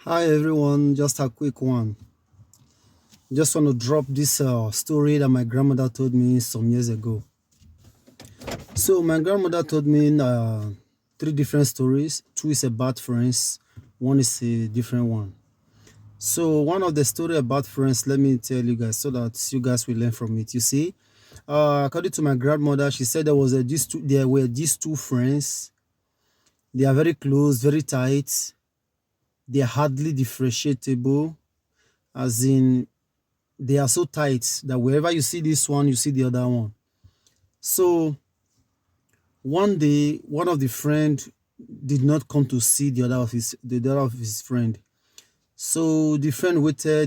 Hi everyone, just a quick one. Just want to drop this story that my grandmother told me some years ago. So my grandmother told me three different stories. Two is about friends, one is a different one. So one of the story about friends, let me tell you guys so that you guys will learn from it. You see, according to my grandmother, she said there were these two friends. They are very close, very tight. They are hardly differentiable, as in they are so tight that wherever you see this one, you see the other one. So one day, one of the friend did not come to see the other of his friend. So the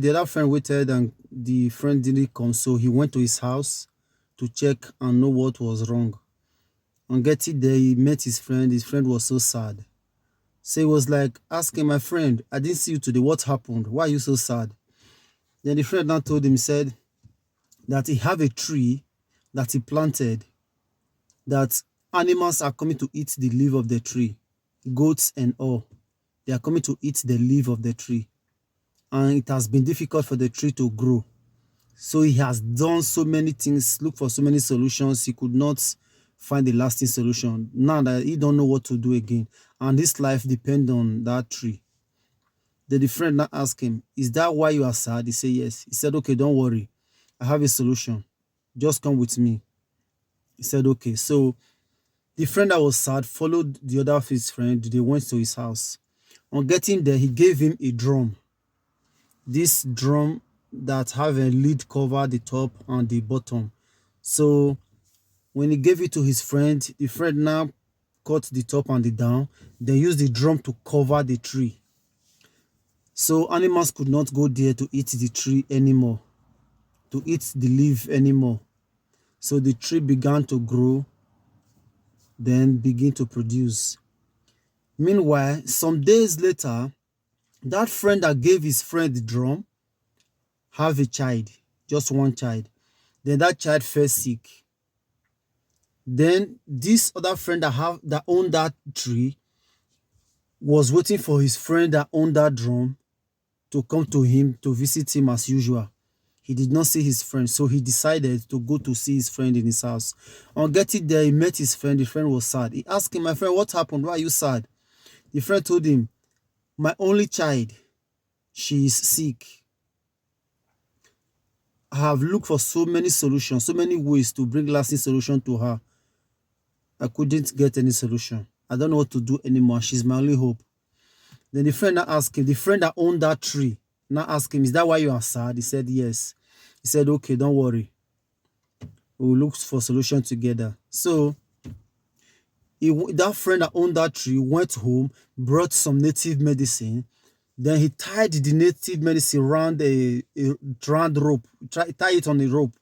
other friend waited, and the friend didn't come. So he went to his house to check and know what was wrong. On getting there, he met his friend. His friend was so sad. So he was like asking my friend, I didn't see you today. What happened? Why are you so sad? Then the friend now told him, said that he have a tree that he planted, that animals are coming to eat the leaf of the tree, goats and all. They are coming to eat the leaf of the tree. And it has been difficult for the tree to grow. So he has done so many things, looked for so many solutions. He could not find a lasting solution. Now that he don't know what to do again. And his life depends on that tree. Then the friend now asked him, is that why you are sad? He said, yes. He said, okay, don't worry. I have a solution. Just come with me. He said, okay. So the friend that was sad followed the other of his friend. They went to his house. On getting there, he gave him a drum. This drum that have a lid cover the top and the bottom. So when he gave it to his friend, the friend now cut the top and the down, then used the drum to cover the tree. So animals could not go there to eat the tree anymore, to eat the leaf anymore. So the tree began to grow, then begin to produce. Meanwhile, some days later, that friend that gave his friend the drum have a child, just one child. Then that child fell sick. Then this other friend that owned that tree was waiting for his friend that owned that drum to come to him to visit him as usual. He did not see his friend, so he decided to go to see his friend in his house. On getting there, he met his friend. The friend was sad. He asked him, my friend, what happened? Why are you sad? The friend told him, my only child, she is sick. I have looked for so many solutions, so many ways to bring lasting solution to her. I couldn't get any solution. I don't know what to do anymore. She's my only hope. Then the friend now asked him, the friend that owned that tree, now asked him, is that why you are sad? He said, yes. He said, okay, don't worry. We'll look for solution together. So that friend that owned that tree went home, brought some native medicine. Then he tied the native medicine around a round rope, tie it on a rope.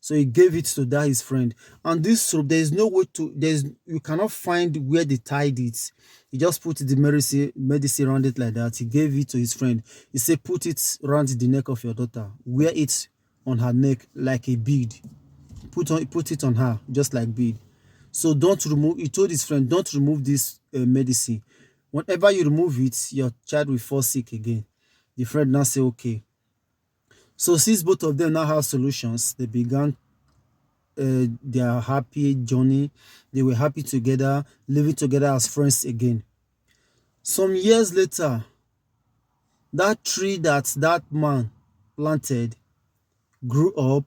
So he gave it to that his friend. And this rope, there is no way to, you cannot find where they tied it. He just put the medicine around it like that. He gave it to his friend. He said, put it around the neck of your daughter. Wear it on her neck like a bead. Put it on her just like bead. So don't remove. He told his friend, don't remove this medicine. Whenever you remove it, your child will fall sick again. The friend now say, okay. So since both of them now have solutions, they began their happy journey. They were happy together, living together as friends again. Some years later, that tree that man planted grew up,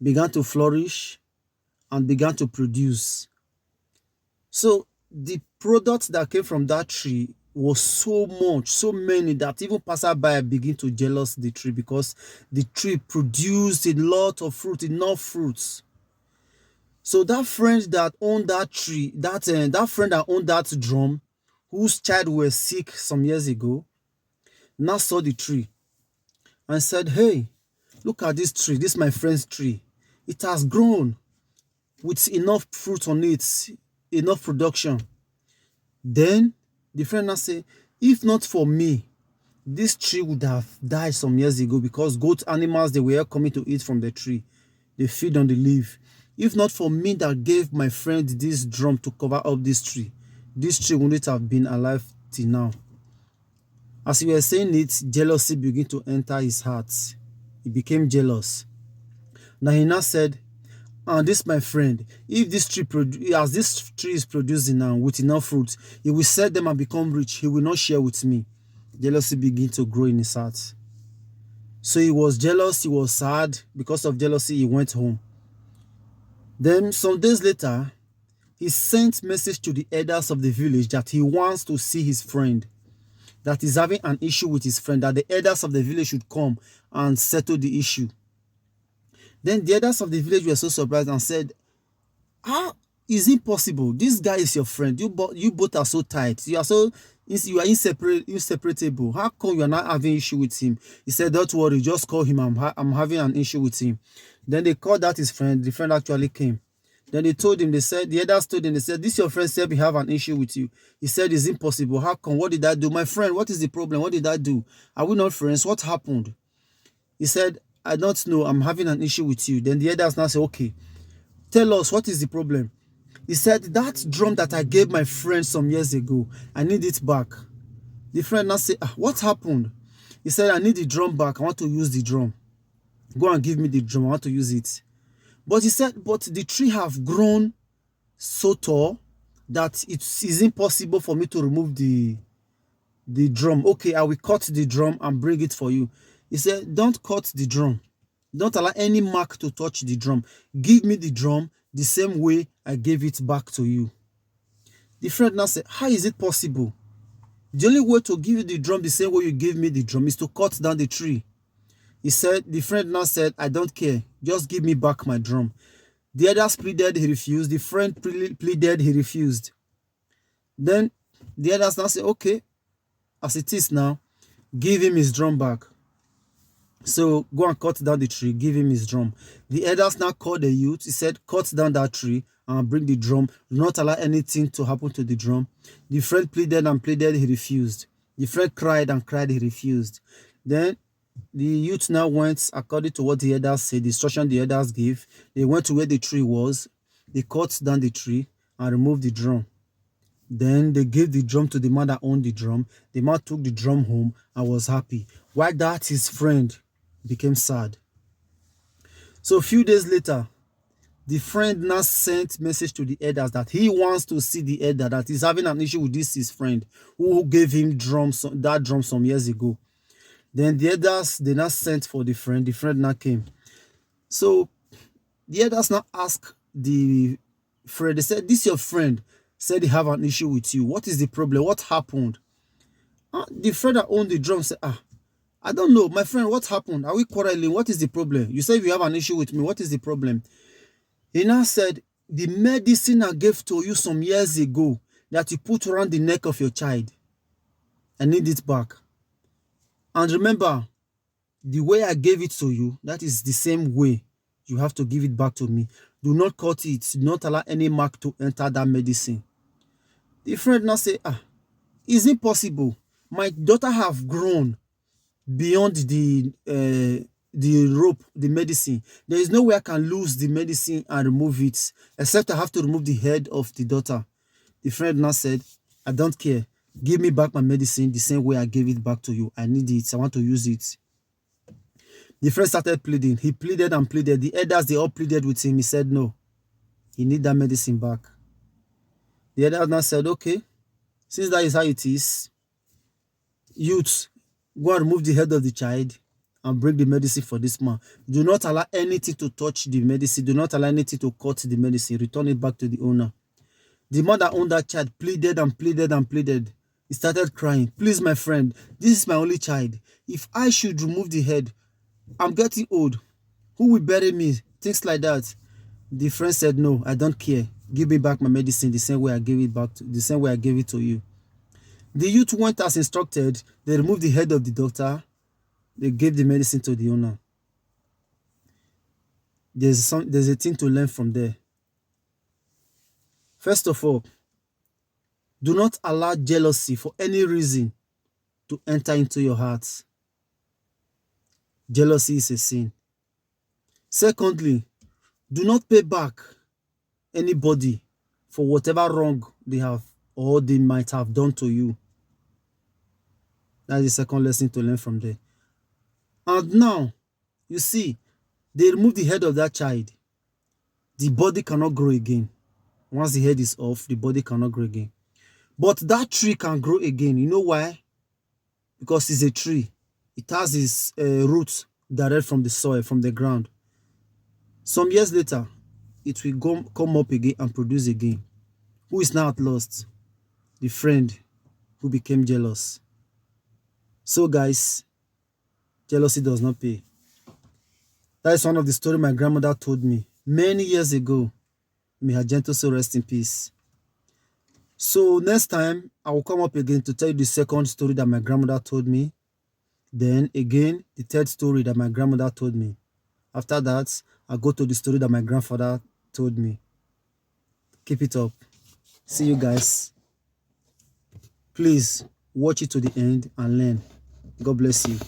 began to flourish, and began to produce. So the products that came from that tree was so much, so many that even passerby begin to jealous the tree because the tree produced a lot of fruit, enough fruits. So that friend that owned that tree, that friend that owned that drum, whose child was sick some years ago, now saw the tree and said, hey, look at this tree. This is my friend's tree. It has grown with enough fruit on it, enough production. Then the friend now say, if not for me, this tree would have died some years ago because goat animals, they were coming to eat from the tree. They feed on the leaf. If not for me that gave my friend this drum to cover up this tree wouldn't have been alive till now. As we were saying it, jealousy began to enter his heart. He became jealous. Now he now said, this my friend, if this tree as this tree is producing now with enough fruit, he will sell them and become rich. He will not share with me. Jealousy began to grow in his heart. So he was jealous, he was sad. Because of jealousy, he went home. Then some days later, he sent message to the elders of the village that he wants to see his friend, that he's having an issue with his friend, that the elders of the village should come and settle the issue. Then the elders of the village were so surprised and said, how is it possible? This guy is your friend. You both are so tight. You are inseparable. How come you are not having issue with him? He said, don't worry, just call him. I'm having an issue with him. Then they called out his friend. The friend actually came. Then they told him, the elders told him, they said, this your friend said we have an issue with you. He said, it's impossible. How come? What did I do? My friend, what is the problem? What did I do? Are we not friends? What happened? He said, I don't know. I'm having an issue with you. Then the elders now said, okay, tell us, what is the problem? He said, that drum that I gave my friend some years ago, I need it back. The friend now said, what happened? He said, I need the drum back. I want to use the drum. Go and give me the drum. I want to use it. But he said, but the tree have grown so tall that it is impossible for me to remove the drum. Okay, I will cut the drum and bring it for you. He said, don't cut the drum. Don't allow any mark to touch the drum. Give me the drum the same way I gave it back to you. The friend now said, how is it possible? The only way to give you the drum the same way you gave me the drum is to cut down the tree. He said, the friend now said, I don't care. Just give me back my drum. The others pleaded, he refused. The friend pleaded, he refused. Then the others now said, okay, as it is now, give him his drum back. So go and cut down the tree, give him his drum. The elders now called the youth. He said, cut down that tree and bring the drum. Do not allow anything to happen to the drum. The friend pleaded and pleaded, he refused. The friend cried and cried, he refused. Then the youth now went according to what the elders said, the instruction the elders gave. They went to where the tree was. They cut down the tree and removed the drum. Then they gave the drum to the man that owned the drum. The man took the drum home and was happy. While that, his friend became sad. So a few days later, the friend now sent message to the elders that he wants to see the elder, that he's having an issue with his friend who gave him that drum some years ago. Then the elders, they now sent for the friend now came. So the elders now asked the friend, they said, this your friend said he have an issue with you. What is the problem? What happened? The friend that owned the drum said, I don't know. My friend, what happened? Are we quarreling? What is the problem? You said you have an issue with me. What is the problem? He now said, the medicine I gave to you some years ago that you put around the neck of your child, I need it back. And remember, the way I gave it to you, that is the same way you have to give it back to me. Do not cut it. Do not allow any mark to enter that medicine. The friend now say, is it possible? My daughter have grown beyond the rope, the medicine. There is no way I can lose the medicine and remove it, except I have to remove the head of the daughter. The friend now said, I don't care. Give me back my medicine the same way I gave it back to you. I need it. I want to use it. The friend started pleading. He pleaded and pleaded. The elders, they all pleaded with him. He said, no, he need that medicine back. The elders now said, okay, since that is how it is, youths, go and remove the head of the child and bring the medicine for this man. Do not allow anything to touch the medicine. Do not allow anything to cut the medicine. Return it back to the owner. The man that owned that child pleaded and pleaded and pleaded. He started crying. Please, my friend, this is my only child. If I should remove the head, I'm getting old. Who will bury me? Things like that. The friend said, no, I don't care. Give me back my medicine the same way I gave it to you. The youth went as instructed. They removed the head of the doctor. They gave the medicine to the owner. There's a thing to learn from there. First of all, do not allow jealousy for any reason to enter into your heart. Jealousy is a sin. Secondly, do not pay back anybody for whatever wrong they have or they might have done to you. That's the second lesson to learn from there. And now, you see, they remove the head of that child. The body cannot grow again. Once the head is off, the body cannot grow again. But that tree can grow again. You know why? Because it's a tree. It has its roots direct from the soil, from the ground. Some years later, it will come up again and produce again. Who is now at lost? The friend who became jealous. So guys, jealousy does not pay. That is one of the stories my grandmother told me many years ago. May her gentle soul rest in peace. So next time, I will come up again to tell you the second story that my grandmother told me. Then again, the third story that my grandmother told me. After that, I'll go to the story that my grandfather told me. Keep it up. See you guys. Please watch it to the end and learn. God bless you.